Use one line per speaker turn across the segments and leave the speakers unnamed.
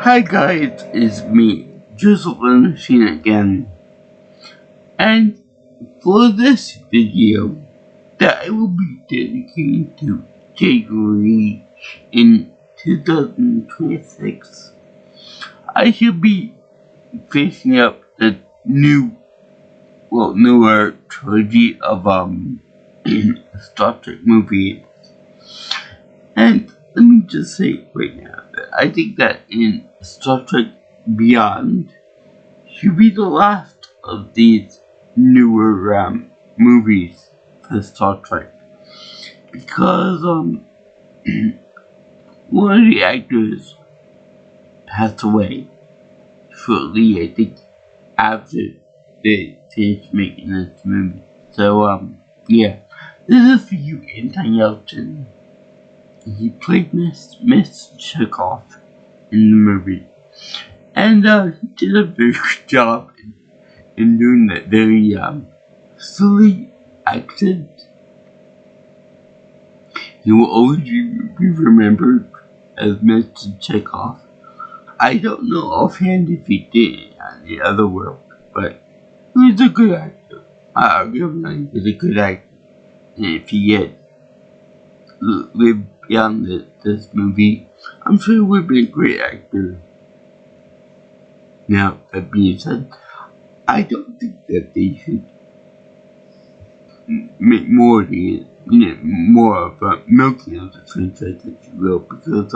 Hi guys, it's me, Joseph Machine again, and for this video that I will be dedicating to January in 2026, I should be finishing up the newer trilogy of Star Trek movies. And let me just say right now that I think that in Star Trek Beyond should be the last of these newer movies for Star Trek, because one of the actors passed away shortly, I think, after they finished making this movie. So yeah, this is for you, Anton Yelchin. He played Mr. Chekhov in the movie, and he did a very good job in doing that very silly accent. He will always be remembered as Mr. Chekhov. I don't know offhand if he did it on the other world, but he was a good actor. I'll give him he was a good actor. And if he had lived beyond this movie, I'm sure he would be a great actor. Now, that being said, I don't think that they should make more of a milking of the franchise, if you will, because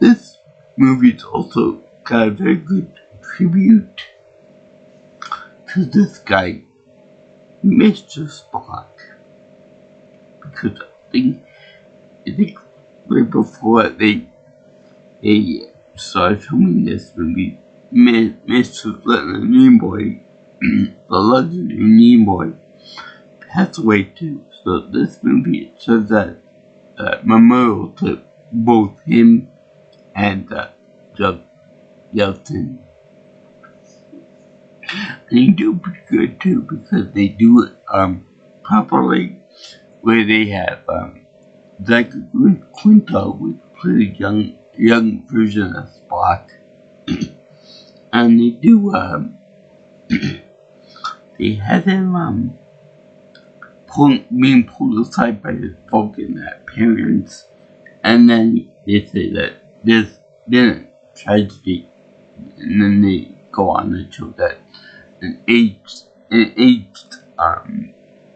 this movie's also got a very good tribute to this guy, Mr. Spock, because I think right before they started filming this movie, Mr. Leonard Nimoy, the legendary Nimoy, passed away too. So this movie serves as a memorial to both him and Yeltsin. And they do pretty good too, because they do it properly, where they have Zach Quinto, which plays a young version of Spock, and they do they have him being pulled aside by his Vulcan parents, and then they say that this didn't tragedy, and then they go on to show that an aged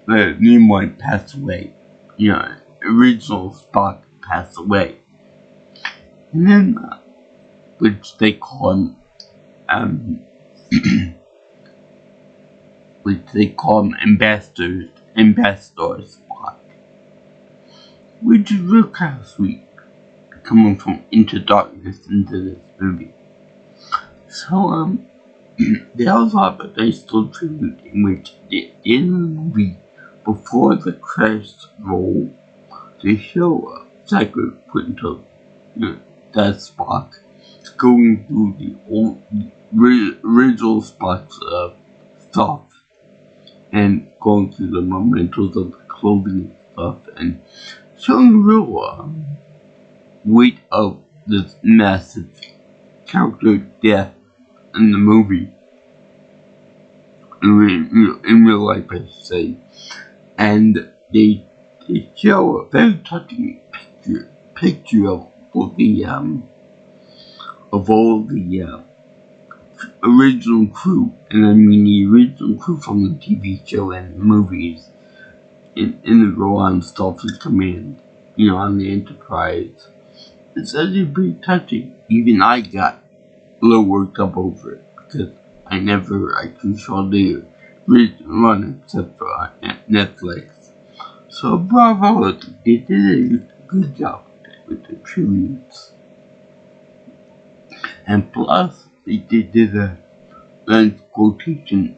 Nimoy passed away. Original Spock passed away, and then which they call him Ambassador Spock, which is real kind of sweet, coming from Into Darkness into this movie. So they also have a nice little tribute in which in the movie, before the credits roll, they show Zachary Quinto, that Spock, going through the old original Spock's stuff, and going through the mementos of the clothing and stuff, and showing the real weight of this massive character death in the movie, in real life, I should say. And they show a very touching picture of all the original crew, and I mean the original crew from the TV show and the movies, in the Rowan Starfleet Command, on the Enterprise. It's actually pretty touching. Even I got a little worked up over it, because I never actually saw the original run except for Netflix. So bravo, they did a good job with the tributes. And plus, they did a nice quotation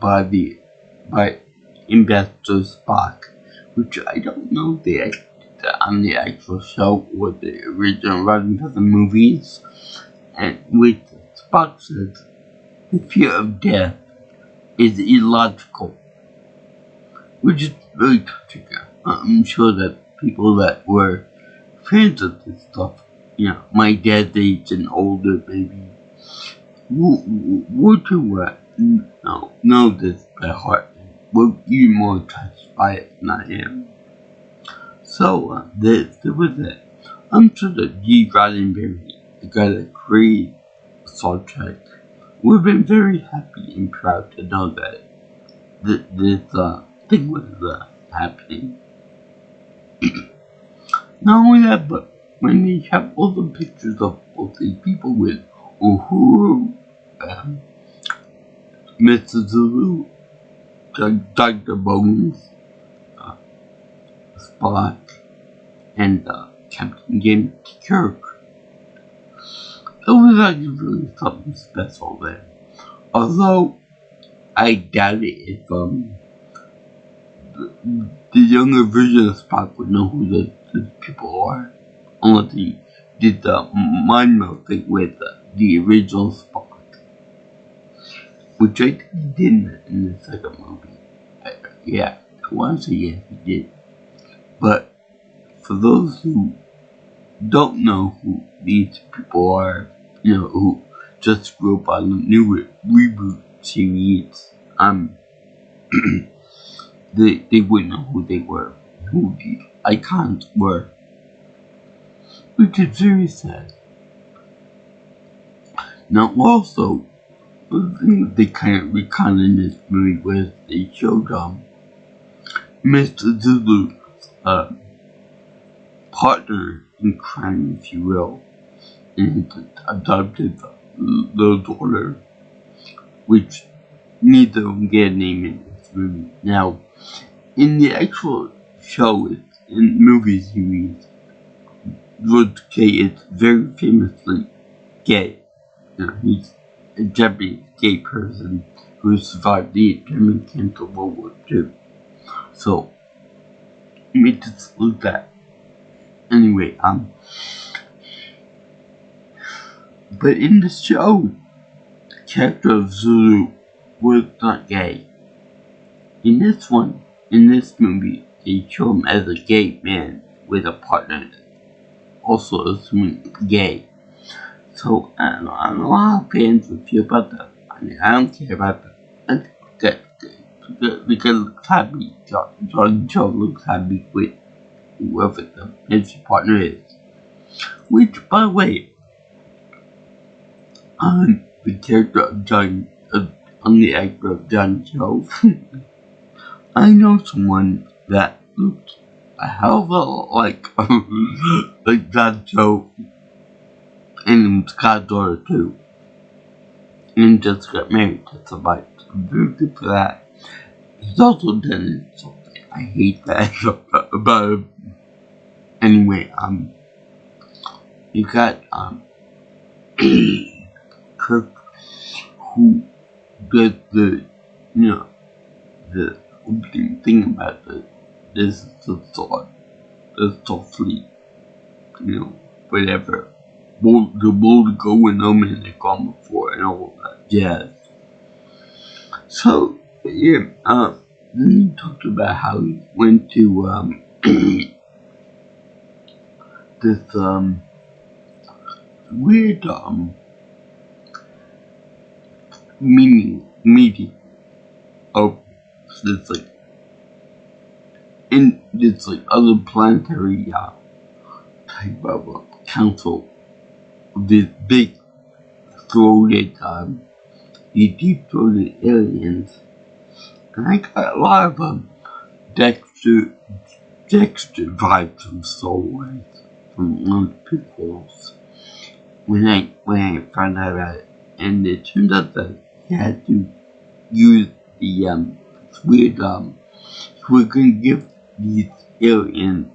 by Ambassador Spock, which I don't know if they did on the actual show or the original run of the movies. And with Spock says, the fear of death is illogical, which is very touching. I'm sure that people that were fans of this stuff my dad's age and older, maybe, would you know this by heart and would be more touched by it than I am. So, there was it. I'm sure that G. Roddenberry, the guy that created Star Trek, would have been very happy and proud to know that this thing was happening. Not only that, but when they have all the pictures of both these people with Uhuru, Mr. Zulu, Dr. Bones, Spock, and Captain James Kirk, it was actually really something special there. Although I doubt it if the younger version of Spock would know who the people are, unless he did the mind meld thing with the original Spock, which I think he did in the second movie. Yeah, I want to say yes, he did. But for those who don't know who these people are, who just grew up on the new reboot series, they wouldn't know who they were, who the icons were, which is very sad. Now, also, the thing they kind of reconned in this movie was they showed Mr. Zulu's partner in crime, if you will, and his adopted little daughter, which neither of them get a name in this movie. Now, in the actual show, in movie series, George K is very famously gay. He's a Japanese gay person who survived the German cancer of World War II. So, let me just look that. Anyway, but in the show, the character of Zulu was not gay. In this movie, they show him as a gay man with a partner also assuming gay. So, I don't know how fans would feel about that. I don't care about that. They can look happy. John Cho looks happy with whoever his partner is. Which, by the way, on the character of on the actor of John Cho, I know someone that looks a hell of a lot like John Cho, and Scott's daughter too, and just got married to somebody. So I'm very good for that. He's also done something I hate that about him. Anyway, you got Kirk, who does the opening thing about this thought fleet, whatever. The bold go and no man had gone before and all that jazz. So yeah, then he talked about how he went to this weird meeting of this in this other planetary type of council. These big throated, these deep throated aliens. And I got a lot of Dexter vibes from Star Wars, from one of the prequels, when I found out about it. And it turned out that he had to use the weird, we're gonna give these aliens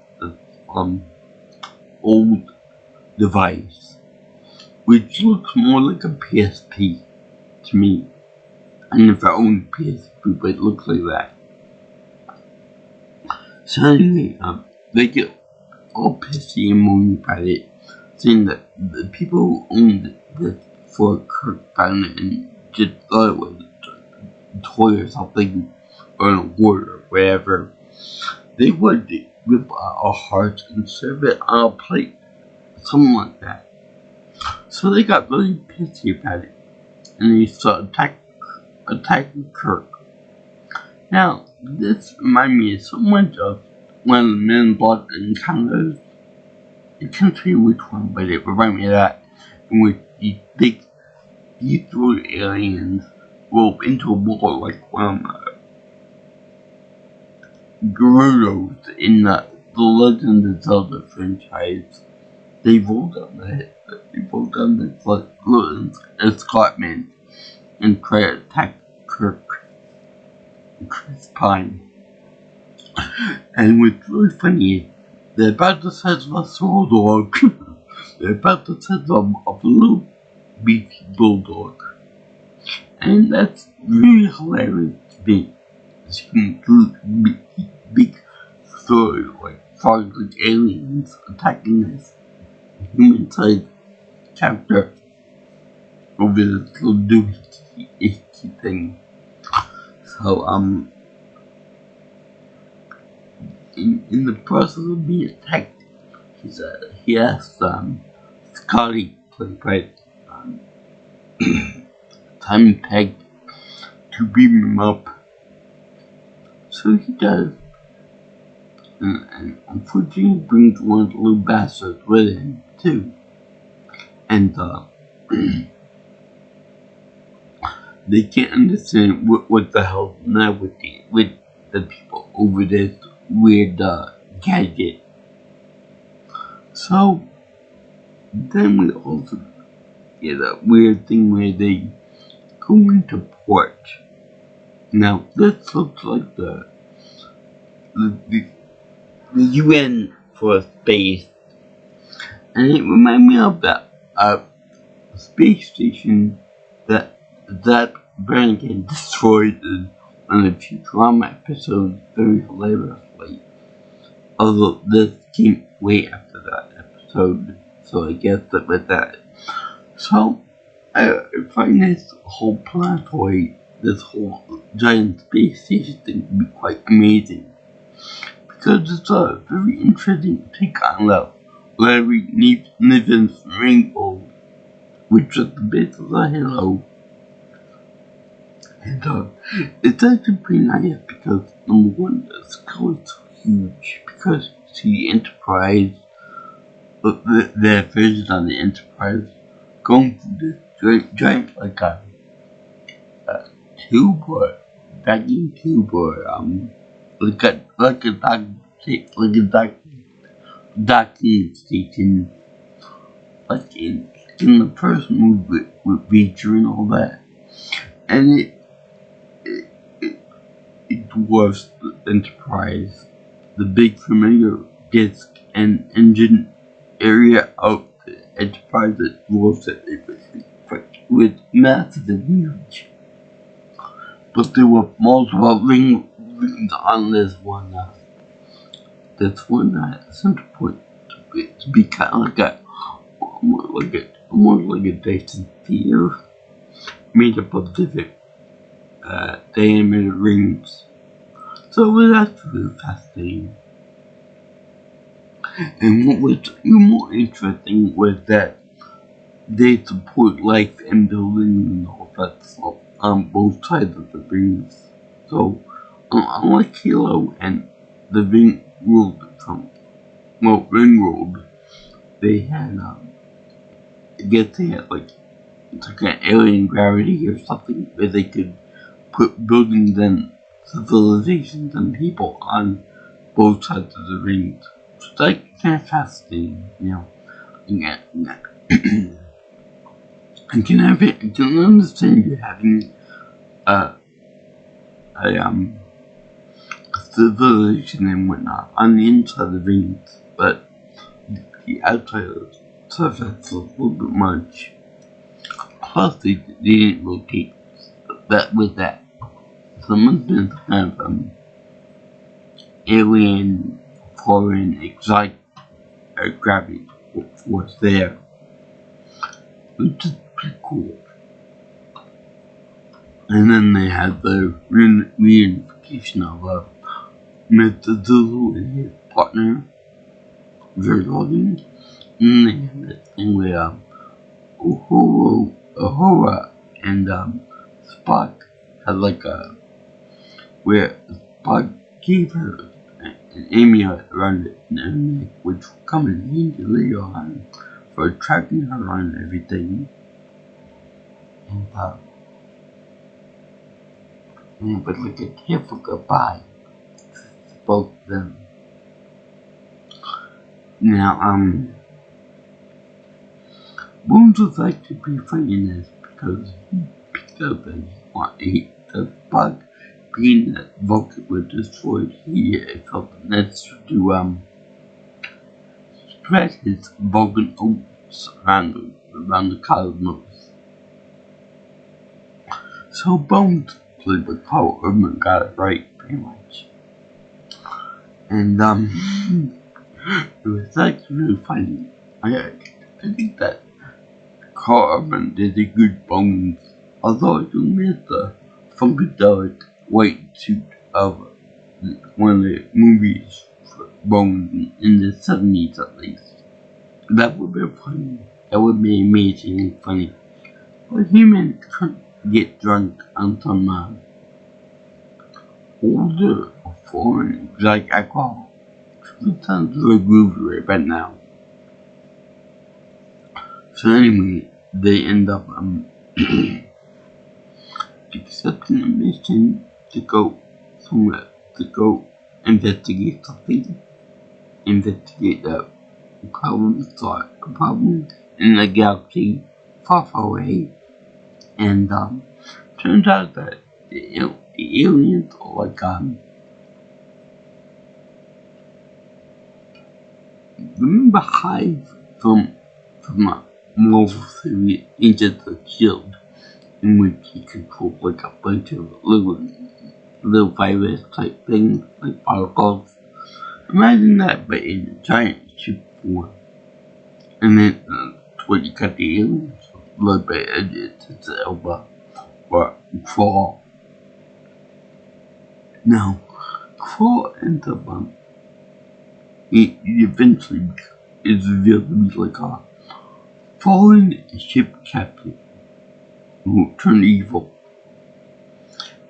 old device, which looks more like a PSP to me. I never owned a PSP, but it looks like that. So anyway, they get all pissy and moany about it, saying that the people who owned this before Kirk found it and just thought it was a toy or something, or an award or whatever, they would rip out a heart and serve it on a plate something like that. So they got really pissy about it, and they started attacking Kirk. Now, this reminded me so much of one of the Men in Black encounters. I can't tell you which one, but it reminded me of that, in which these big Detroit aliens roll into a wall like Gerudos in the Legend of Zelda franchise. They rolled down the escarpment and try to attack Chris Pine. And what's really funny is they're about the size of a small dog. They're about the size of a little beefy bulldog. And that's really hilarious to me. Seeing big stories like frogs aliens attacking this human-sized character over this little doohickey thing. So, in the process of being attacked, he asked, Scotty, played by, Simon Pegg, to beam him up. So he does. And unfortunately he brings one of the little bastards with him, too. And, they can't understand what the hell now with the people over this weird, gadget. So, then we also get a weird thing where they go into port. Now, this looks like the UN for space, and it reminds me of that space station that Brannigan destroyed in one of the Futurama episodes very hilariously. Although this came way after that episode, so I guess that with that. So I find this whole planetoid, this whole giant space station thing to be quite amazing. Because it's a very interesting take on the Larry Niven's rainbow, which is at the base of the halo. And it's actually pretty nice because, number one, the skull is so huge. Because you see Enterprise, their version of the Enterprise, going through this giant like a tube or vacuum tube or like a docking station, like in the first movie with Beecher and all that, and it dwarfs the Enterprise, the big familiar disk and engine area of the Enterprise that dwarfs it with massive and huge. But there were multiple rings on this one. Center point to be kind of like more like a Dyson sphere made up of different diameter rings. So that's really fascinating. And what was even more interesting was that they support life and building and all that stuff on both sides of the rings. So, unlike Halo and the Ringworld Ringworld, they had, I guess they had like, it's like an alien gravity or something where they could put buildings and civilizations and people on both sides of the rings. So it's like kind of fascinating, you know. Yeah. I can understand you having a civilization and whatnot on the inside of the rings, but the outside of the surface is a little bit much. Plus, they didn't rotate that with that. So there must have been kind of alien, foreign, exotic gravity force there, which is pretty cool. And then they had the reunification of Mr. Zulu and his partner, very loving, and they have this thing where Uhura and Spock had like where Spock gave her an amulet around it, and which will come in handy later on for tracking her around everything. And it was like a tearful goodbye to both of them. Now, Bones was like to be fighting this because he picked up and the Spock being that Vulcan was destroyed, he felt necessary to spread his Vulcan oaths around the cosmos. So Bones played with Paul Urban got it right, pretty much. And it was actually really funny. I think that Carl Urban did a good Bones, although I do miss the funkadelic white suit of one of the movies for Bones in the 70s at least. That would be funny. That would be amazingly funny. But He-Man couldn't get drunk on some older foreign exotic alcohol. It sounds really groovy right now. So anyway, they end up accepting a mission to go somewhere, to go investigate something, investigate a problem in a galaxy far, far away. And turns out that the aliens are like remember Hive from Marvel series Agents of S.H.I.E.L.D., in which he controlled like a bunch of little virus type things, like particles. Imagine that, but in a giant ship form. And then when you got the aliens, a little bit of it to Elba or Crawl. Now, Crawl ends up he eventually is revealed to be like a fallen ship captain who turned evil,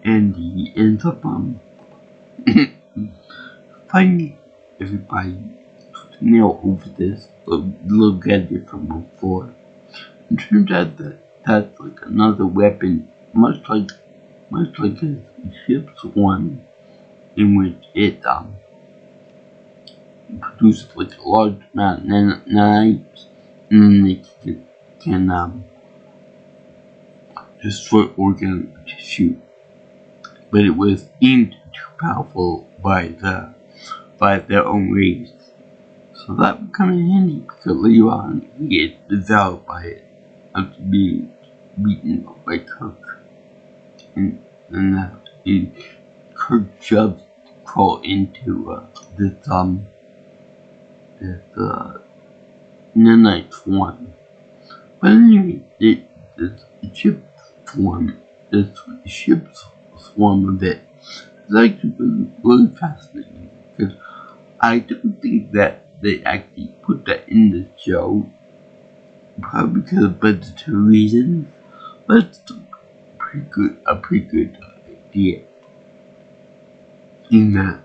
and he ends up fighting everybody to nail over this little gadget from before. It turns out that that's like another weapon, much like a ship's one, in which it produces like a large amount of nanites, and then they can destroy organ tissue. But it was deemed too powerful by their own race. So that would come in handy because later on he gets devoured by it after being beaten by Kirk. And Kirk shoves Crawl into this nanite swarm. But anyway, this ship's swarm of it is actually really fascinating because I don't think that they actually put that in the show, probably because of budgetary reasons, but it's a pretty good idea. In that,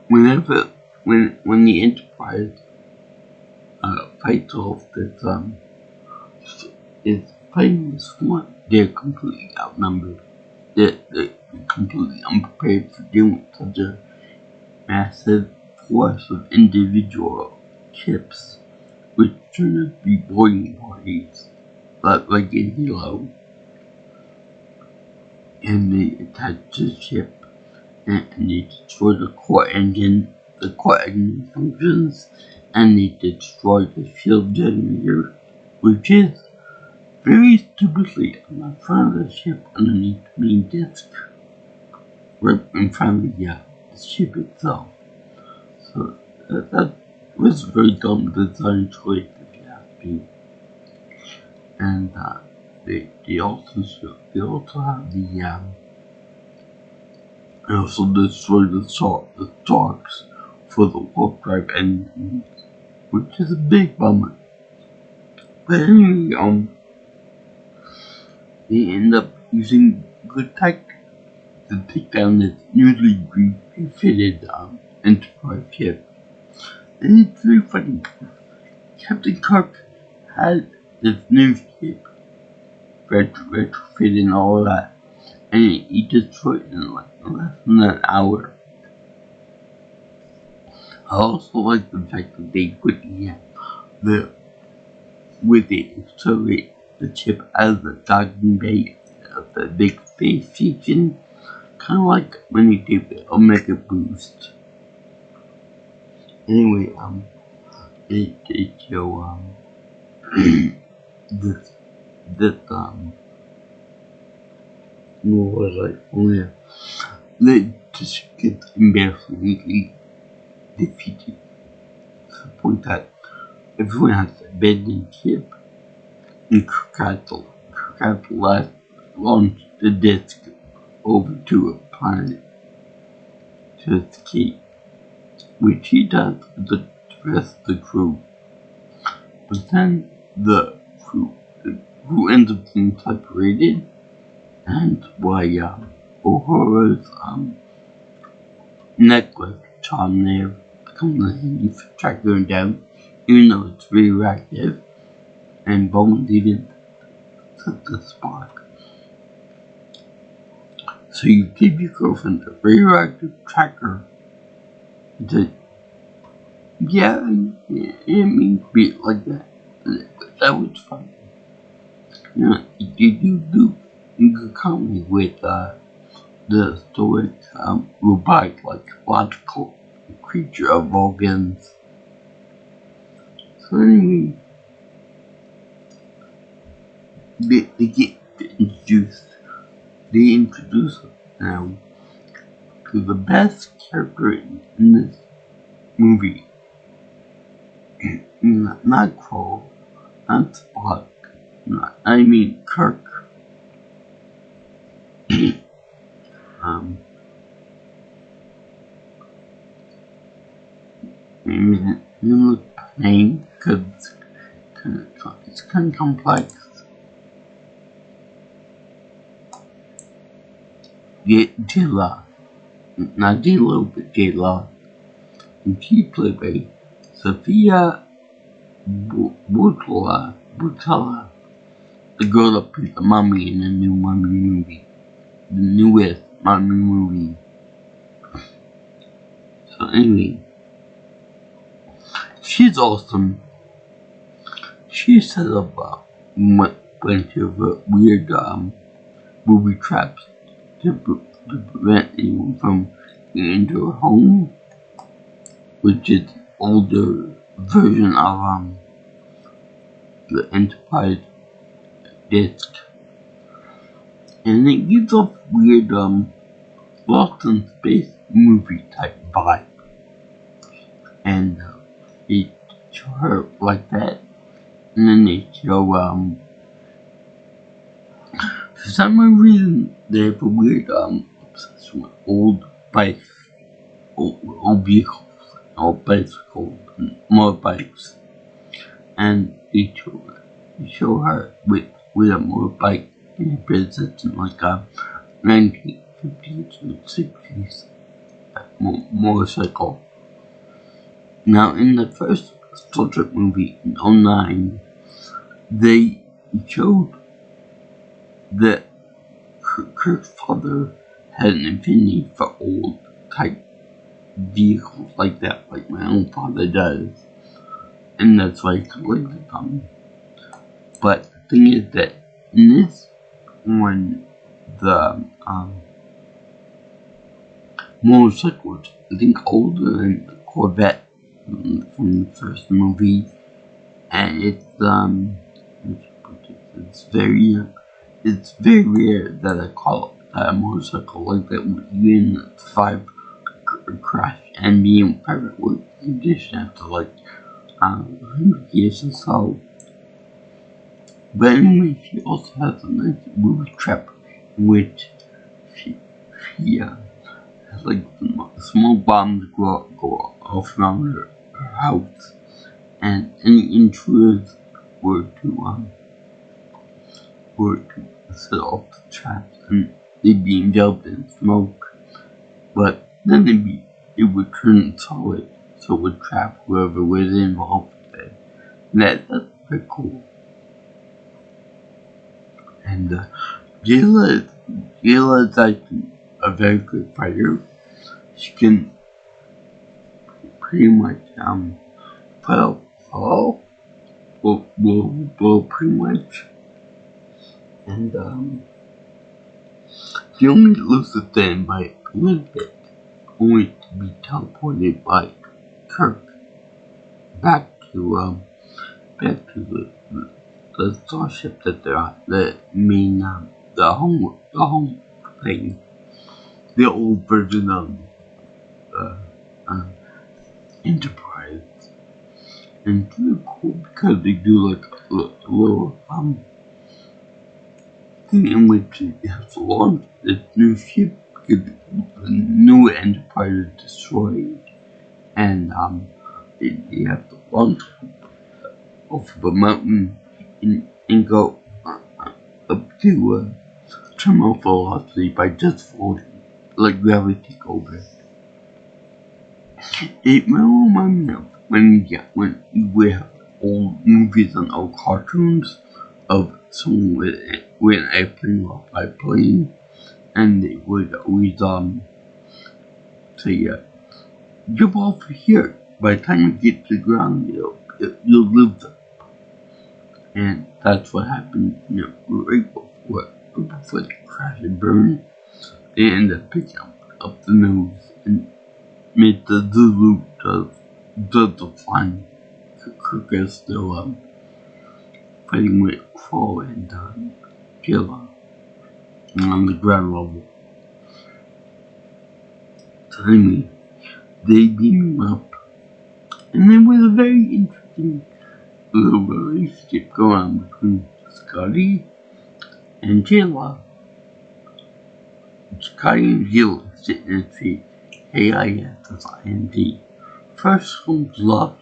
when the Enterprise fights off this is fighting this one, they're completely outnumbered. They're completely unprepared for dealing with such a massive force of individual ships, which turn out to be boarding parties, like in Halo. And they attack the ship, and they destroy the core engine functions, and they destroy the shield generator, which is very stupidly on the front of the ship underneath the main disc, right in front of the ship itself. So that was a very dumb design choice, if you ask me. And they also have they also destroy the stalks for the warp drive engines, which is a big bummer. But anyway, they end up using good tech to take down this newly refitted Enterprise ship. And it's very funny. Captain Kirk had this new ship retrofitted and all that, and he destroyed it in like less than an hour. I also like the fact that they put with it accelerate the chip out of the docking bay of the big space station, kind of like when they did the Omega Boost. Anyway, they show this what was like, oh yeah, they just get embarrassingly defeated to the point that everyone has to abandon ship, and Kirk had to launch the disc over to a planet to escape, which he does with the rest of the crew. But then the crew ends up being separated, and why Uhura's necklace charm there comes in handy for tracking her down, even though it's radioactive, and Bones even took the spark. So you give your girlfriend a radioactive tracker to, yeah, I mean, be like that. That was fun. You know, you could comedy with the stoic, robotic, like logical creature of Vulcans. So anyway, they get introduced. They introduce now to the best character in this movie. Not Crow, not Spock, I mean Kirk. Maybe the name because it's kind of complex. J-Law, not J-Lo, but J-Law, and she played by Sophia Boutella, the girl that plays the mummy in the new Mummy movie, the newest Mummy movie. So anyway, she's awesome. She set up a bunch of weird booby traps to prevent anyone from getting into her home, which is an older version of the Enterprise disc, and it gives off weird Lost in Space movie type vibe, and they show her like that, and then they show for some reason they have a weird obsession with old bikes, old vehicles, old bicycles, and motorbikes, and they show her with a motorbike in a business in like a 1950s and 60s motorcycle. Now, in the first Star Trek movie in 2009, they showed that Kirk's father had an affinity for old type vehicles like that, like my own father does, and that's why he collected them. But the thing is that in this one, the motorcycle was, I think, older than the Corvette from the first movie, and it's very rare that I call a motorcycle like that would be in 5 crash and be in private work condition after like 100 years or so. But anyway, she also has a nice booby trap in which she has like small bombs go off around her house, and any intruders were to set off the traps and they'd be enveloped in smoke, but then it would turn solid, so it would trap whoever was involved with it. And that's pretty cool. And Jayla is actually a very good fighter. She can pretty much put up all, well, pretty much. And she only loses them by a little bit, only to be teleported by Kirk back to the starship that they're on, the main the home thing, the old version of uh, Enterprise. And it's really cool because they do like a little thing in which it has to launch this new ship because the new Enterprise is destroyed, and they have to launch off of a mountain and go up to terminal velocity by just floating, like gravity take over. It will remind me of when we have old movies and old cartoons of someone with an airplane off by plane, and they would always say, jump off here. By the time you get to the ground, you'll live there. And that's what happened, right before they crash and burn. They end up picking up the news and made the loop does the flying. Kirk is still fighting with Crow and Killa on the ground level. So anyway, they beam him up, and there was a very interesting little relationship going on between Scotty and Jayla. Scotty and Jayla sit in his feet, AISSIND. First comes love,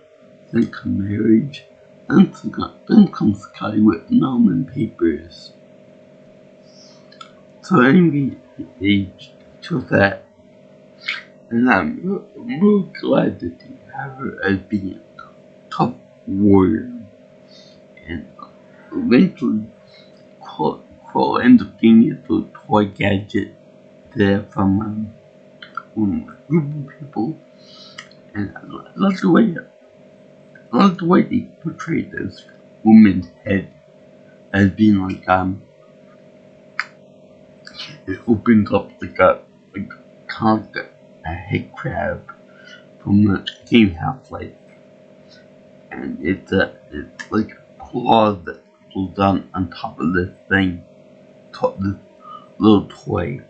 then comes marriage, then comes Scotty with Norman papers. So anyway, they chose that, and I'm really glad that they have her as being a tough warrior. And eventually, Crow ends up getting a little toy gadget there from a group of people, and I love the way they portrayed this woman's head as being like it opens up like a head crab from the game Half-Life, and it's like a claw that pulls down on top of this thing, this little toy.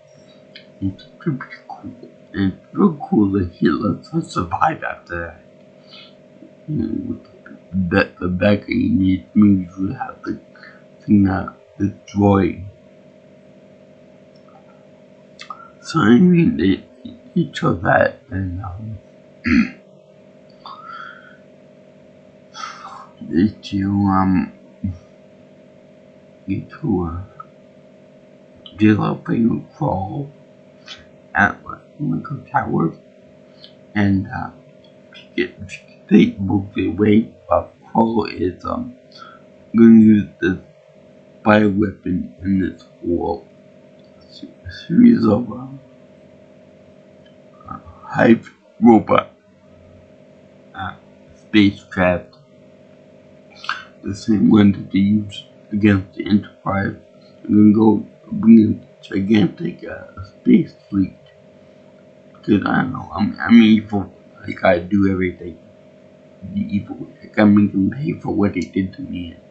It's pretty cool, and it's real cool that he lets her survive after that. That the back of these movies would have the thing that destroy. So I mean, they chose that, and they developing a Crow at Lincoln Tower, and they both the way Crow is going to use this bioweapon in this whole series of Hive robot spacecraft, the same one that they used against the Enterprise, and then go bring a gigantic space fleet. Because I don't know, I'm evil. I gotta do everything. The evil. I gotta make them pay for what they did to me and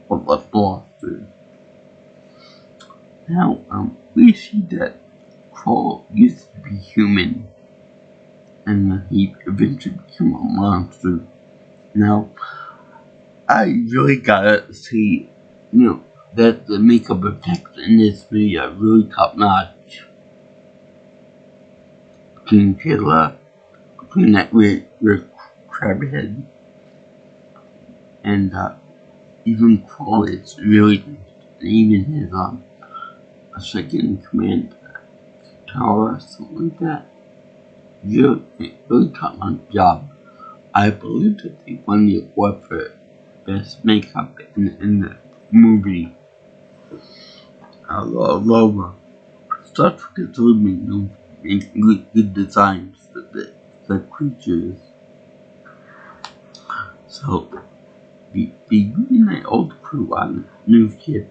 what I've lost. Now, we see that Crow used to be human, and he eventually became a monster. Now, I really gotta say, that the makeup effects in this video are really top notch. Between Killa, between that weird crab head, and even Crow is really nice. And even his a second in command tower or something like that. Really top notch job. I believe that they won the award for best makeup in the movie. I love Star Trek has always been known for making good designs for the creatures. So the reunite all the crew on the new ship,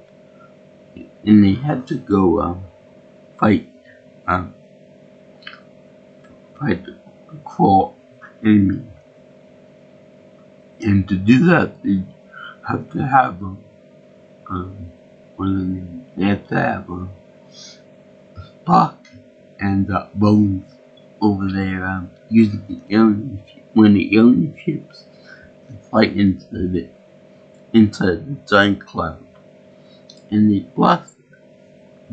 and they had to go fight um, fight the Krall enemy. And to do that, they have to have they have to have Spock and Bones over there using the alien ship. When the alien ships fly into the giant cloud, and they plus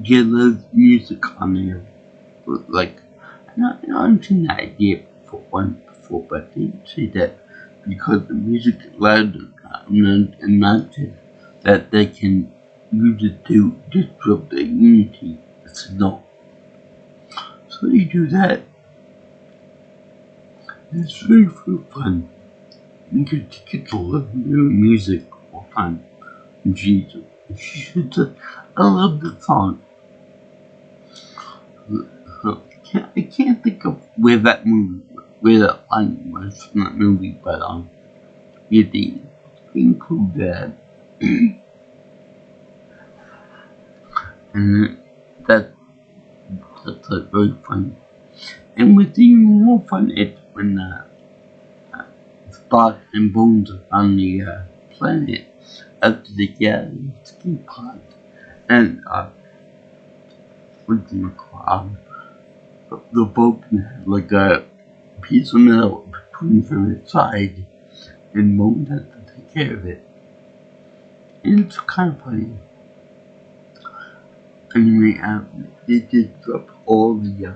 get those music on there. Like, I've seen that idea before, but they say that because the music is loud and not just that they can use it to disrupt the unity signal. So you do that. It's very fun. You get to listen to music all the time. Jesus. I love the song. I can't think of where that line was from that movie, but they include that. And that's very fun. And what's even more fun is when Spock and Bones are on the planet after they get out of the escape pod. And what's it called? The boat had like a piece of metal protruding from its side, and Bones has to take care of it. And it's kind of funny. Anyway, they did drop all the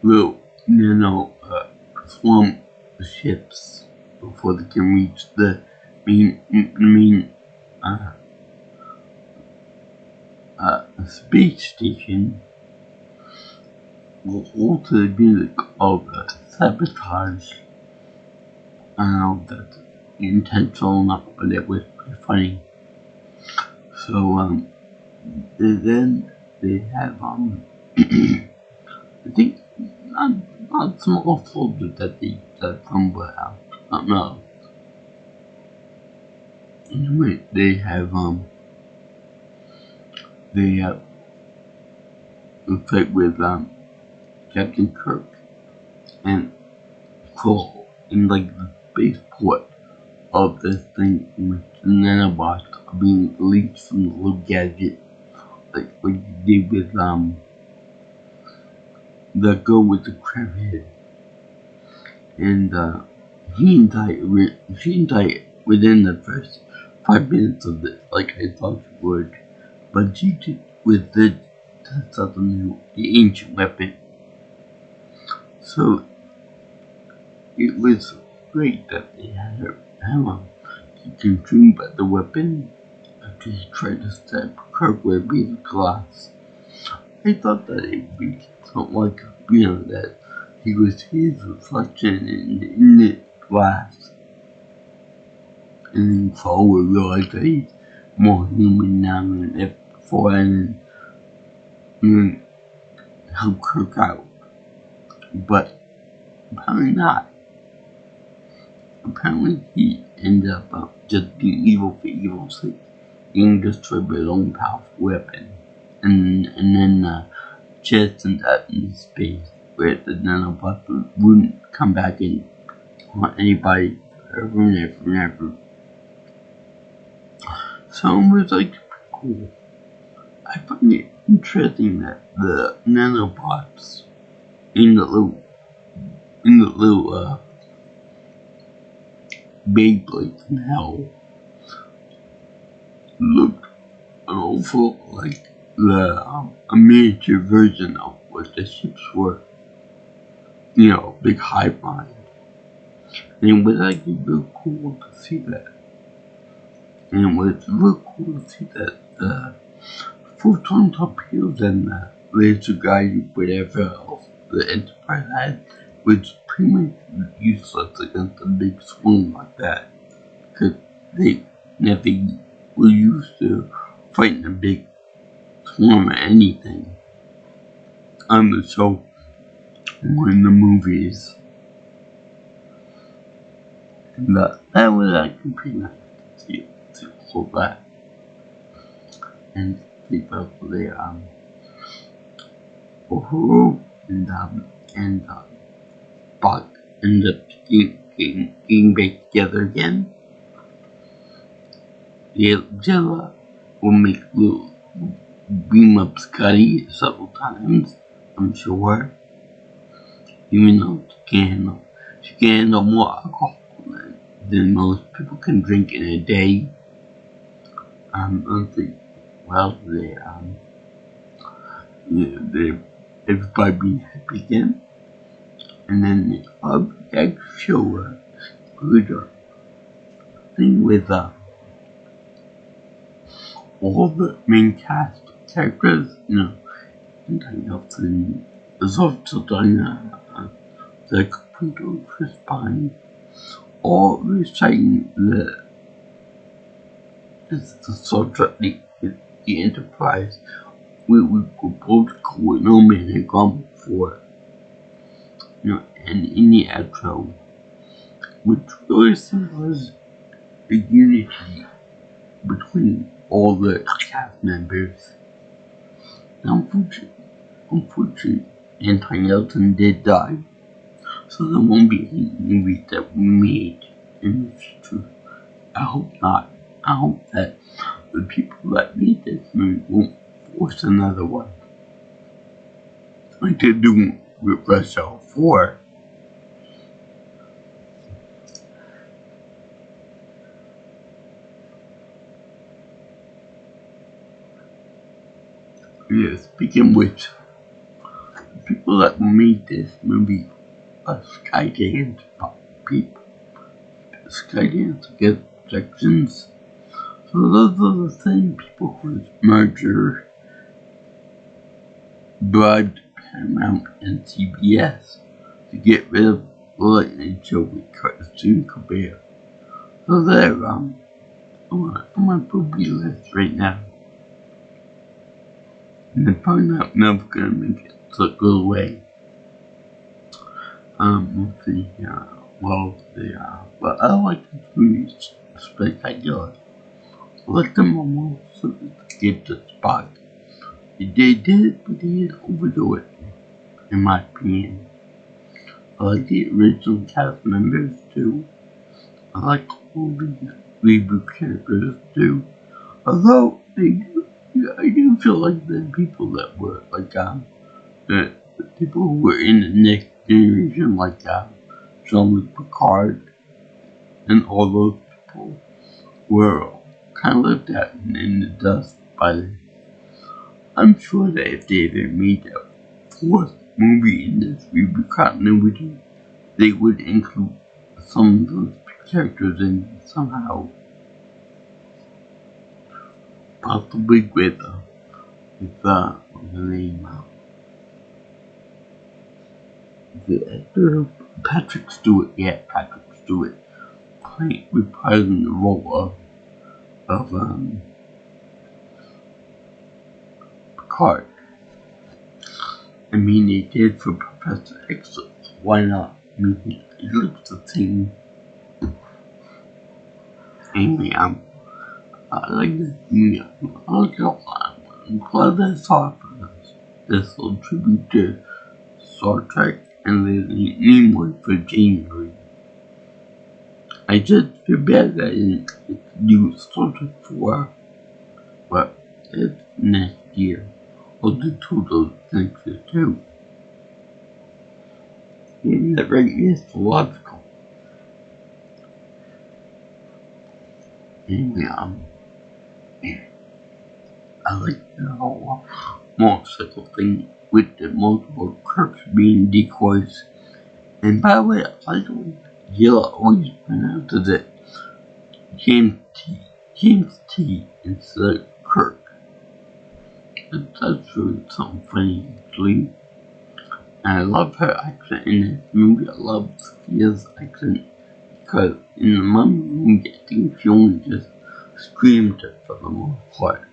little swamp ships before they can reach the main space station. Also the music of Sabotage. I don't know if that's intentional or not, but it was pretty funny. So then they have I think not small soldiers that they somewhere else. I don't know. Anyway, they have a fight with Captain Kirk and Krall in like the spaceport of this thing in which the nanobots are being released from the little gadget, like what you did with the girl with the crab head. And she died within the first 5 minutes of it, like I thought she would. But she did with the test out the ancient weapon. So it was great that they had her hammer. She consumed by the weapon after she tried to stab Kirk with a piece of glass. I thought that it would be something like that he was his reflection in the glass. And then Saul would realize that he's more human now than ever before, and then help Kirk out. But apparently not. Apparently he ended up just being evil for evil's sake, being destroyed by his own powerful weapon, and then jettisoned out into space, where the nanobots wouldn't come back and haunt anybody forever and ever and ever. So it was like cool. I find it interesting that the nanobots in the little Beyblade in hell look an awful like a miniature version of what the ships were. Big hive mind. And it was like real cool to see that. And it was real cool to see that the photon torpedoes and the laser guide, whatever else the Enterprise had, was pretty much useless against a big swing like that. Because they never were used to fighting a big swarm or anything. So in the movies. And that was actually pretty nice to see all that. And see both the Uhuru and Spock end up getting back together again. Jella will make little beam up Scotty several times, I'm sure. Even though she can handle more alcohol than most people can drink in a day. Everybody being happy again. And then the object show a good thing with all the main cast characters, and Nelson, Azov Dina, the Caputo, Chris Pine, all reciting the sort of the Enterprise. We were both cool, no man had gone before. And in the outro, which really symbolizes the unity between all the cast members. Unfortunately, Anton Yeltsin did die, so there won't be any movies that we made in the future. I hope not. I hope that the people that made this movie won't force another one. Like they do with Rush Hour 4. Yeah, speaking which, the people that made this movie are Skydance people. Skydance get projections. So those are the same people whose merger bribed Paramount and CBS to get rid of the Late Night Show with Stephen Colbert. So they're on my booby list right now. And they're probably not never gonna make it, so it goes away. Let's see, but I like this movie spectacular. I like them almost sophisticated Spock. They did it, but they didn't overdo it, in my opinion. I like the original cast members too. I like all these reboot characters too. Although I do feel like the people that were like the people who were in the next generation, like Jean-Luc Picard and all those people, were kind of left out in the dust by them. I'm sure that if they ever made a fourth movie in this reboot continuity, they would include some of those characters in somehow. Possibly with what's the name? The actor Patrick Stewart. Yeah, Patrick Stewart reprising the role of Picard. I mean, they did for Professor X. So why not? I mean, it looks the same. Anyway, I like this movie. I like it a lot. I'm glad that I saw it for this little tribute to Star Trek and Leonard Nimoy for January. I just feel bad that I didn't do Star Trek 4, but it's next year. I'll do two of those next year too. Isn't that right? Mythological. Anyway, I like the whole motorcycle thing with the multiple Kirks being decoys. And by the way, I don't he'll always pronounce it James T. James T. instead of Kirk. That's really something funny, actually. And I love her accent in this movie. I love Sophia's accent because in the Mummy movie, I think she only just screamed it for the most part.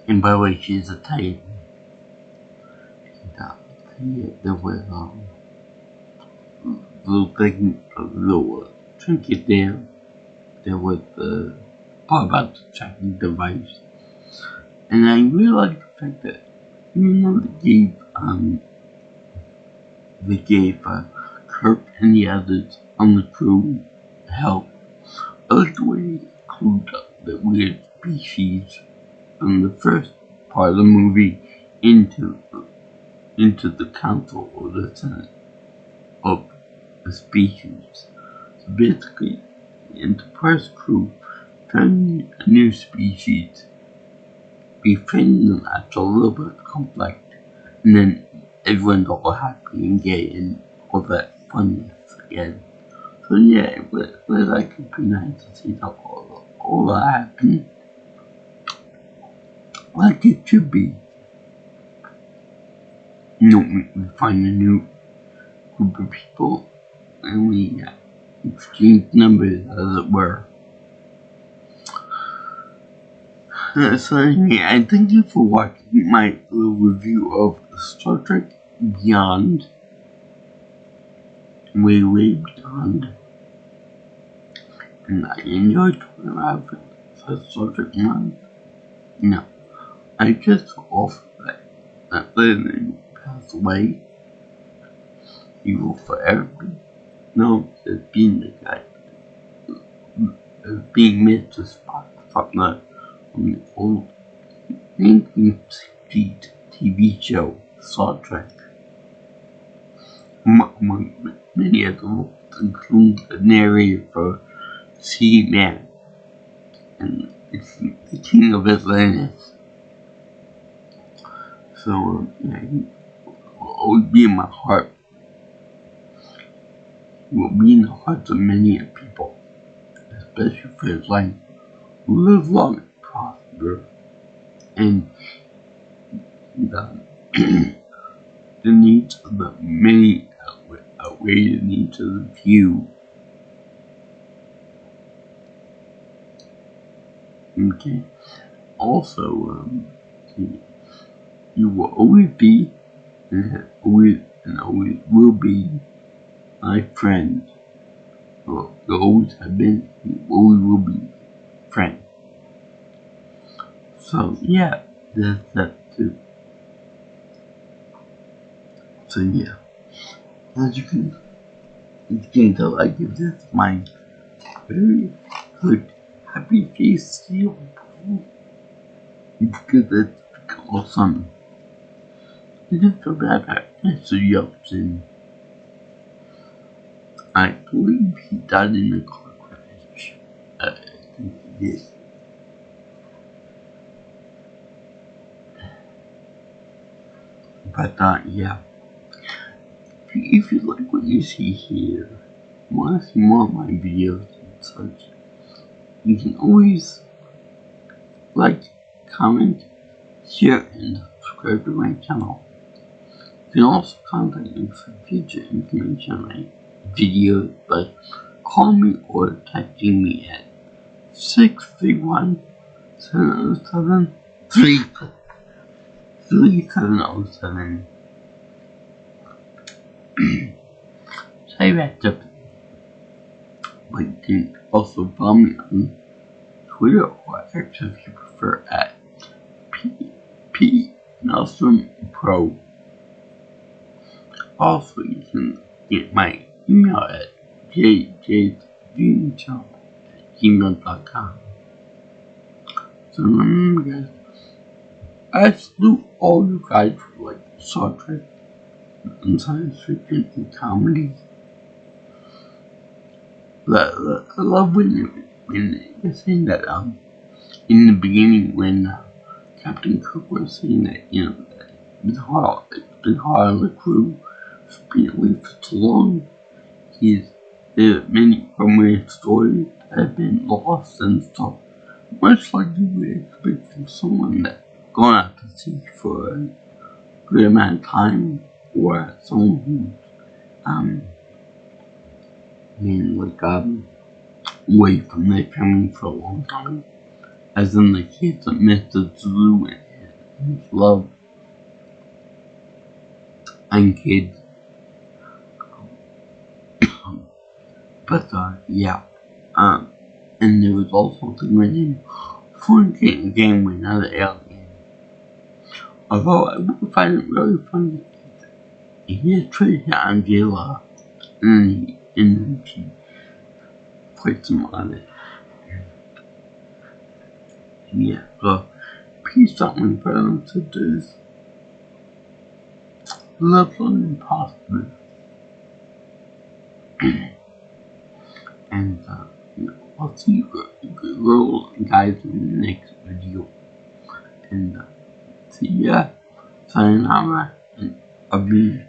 And by the way, she's Italian. There was little thing, little trinket there. There was the part about the tracking device. And I really like the fact that they gave Kirk and the others on the crew help. I like the way they include the weird species from the first part of the movie into the council or the senate of the species. So basically, the Enterprise crew found a new species, befriending them after a little bit of conflict, and then everyone's all happy and gay and all that funness again. So yeah, it was like pretty nice to see that all that happen like it should be. We find a new group of people and we exchange numbers, as it were. So anyway, I thank you for watching my little review of Star Trek Beyond. Way beyond. And I enjoyed talking about Star Trek Beyond. No, I just hope that Lennon passed away. He will forever be known as being the guy, as being Mr. Spock from the old 1960s TV show Star Trek. Among many of the roles, including the narrator for Seaman and the King of Atlantis. So, he will always be in my heart. He will be in the hearts of many people, especially for his life. Live long and prosper, and the needs of the many outweigh the needs of the few. Okay. Also, you will always be, and always will be, my friend. Well, you always have been, you always will be, friend. So yeah, that's that too. So yeah, as you can tell, I give this my very good, happy face seal because it's awesome. I just feel bad that Mr. Yeltsin, I believe he died in a car crash. I think he did. But yeah, if you like what you see here, want to see more of my videos and such, you can always like, comment, share, and subscribe to my channel. You can also contact me for future information on my videos by calling me or texting me at 631-707-3707. Say that up. But you can also follow me on Twitter or X if you prefer at P Nelson Pro. Also, you can get my email at jjjunechomp@gmail.com. So remember, guys, I salute all you guys who like Star Trek and science fiction and comedy. I love when you're saying that in the beginning when Captain Cook was saying that that it's been hard on the crew for being away for too long. there are many romance stories that have been lost and stuff. Much like you would expect from someone that's gone out to sea for a good amount of time, or someone who's away from their family for a long time. As in the case of Mr. Zulu and his love and kids. But yeah. And there was also the winning fornicating game with another alien. Although I would find it really funny, he just treated Angela and she played some on it. Yeah, so please something for them to do. Love Impossible. And I'll see you girls and guys in the next video. And see ya. Sayonara and I'll be